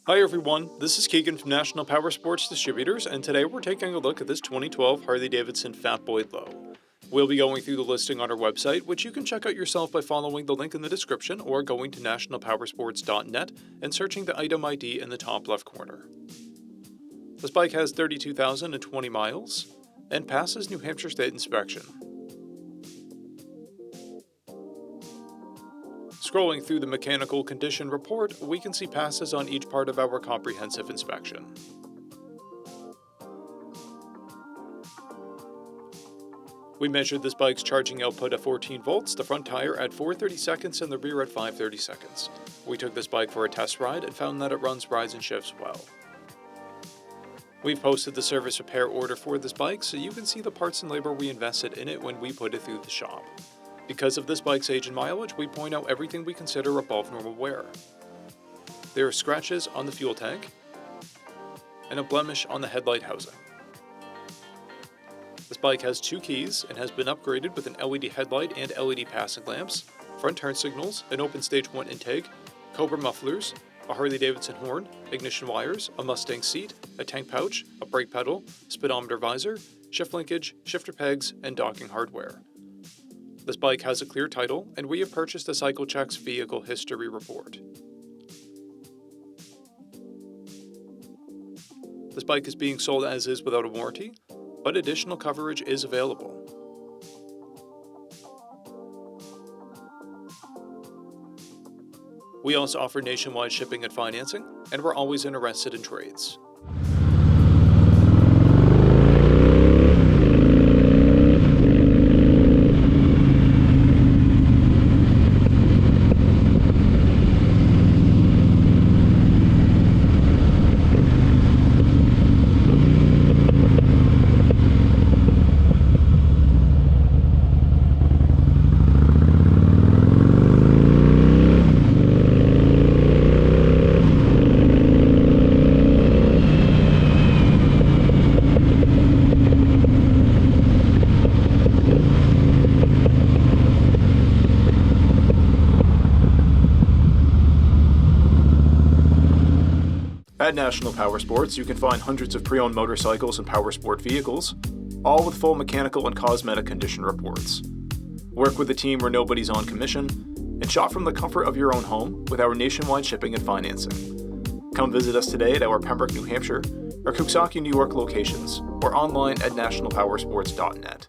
Hi everyone, this is Keegan from National Powersports Distributors, and today we're taking a look at this 2012 Harley-Davidson Fat Boy Low. We'll be going through the listing on our website, which you can check out yourself by following the link in the description or going to nationalpowersports.net and searching the item ID in the top left corner. This bike has 32,020 miles and passes New Hampshire State inspection. Scrolling through the mechanical condition report, we can see passes on each part of our comprehensive inspection. We measured this bike's charging output at 14 volts, the front tire at 430 seconds, and the rear at 530 seconds. We took this bike for a test ride and found that it runs, rides, and shifts well. We've posted the service repair order for this bike so you can see the parts and labor we invested in it when we put it through the shop. Because of this bike's age and mileage, we point out everything we consider above normal wear. There are scratches on the fuel tank and a blemish on the headlight housing. This bike has 2 keys and has been upgraded with an LED headlight and LED passing lamps, front turn signals, an open stage 1 intake, Cobra mufflers, a Harley-Davidson horn, ignition wires, a Mustang seat, a tank pouch, a brake pedal, speedometer visor, shift linkage, shifter pegs, and docking hardware. This bike has a clear title, and we have purchased a CycleCheck's vehicle history report. This bike is being sold as is without a warranty, but additional coverage is available. We also offer nationwide shipping and financing, and we're always interested in trades. At National Powersports, you can find hundreds of pre-owned motorcycles and powersport vehicles, all with full mechanical and cosmetic condition reports. Work with a team where nobody's on commission, and shop from the comfort of your own home with our nationwide shipping and financing. Come visit us today at our Pembroke, New Hampshire, or Coxsackie, New York locations, or online at nationalpowersports.net.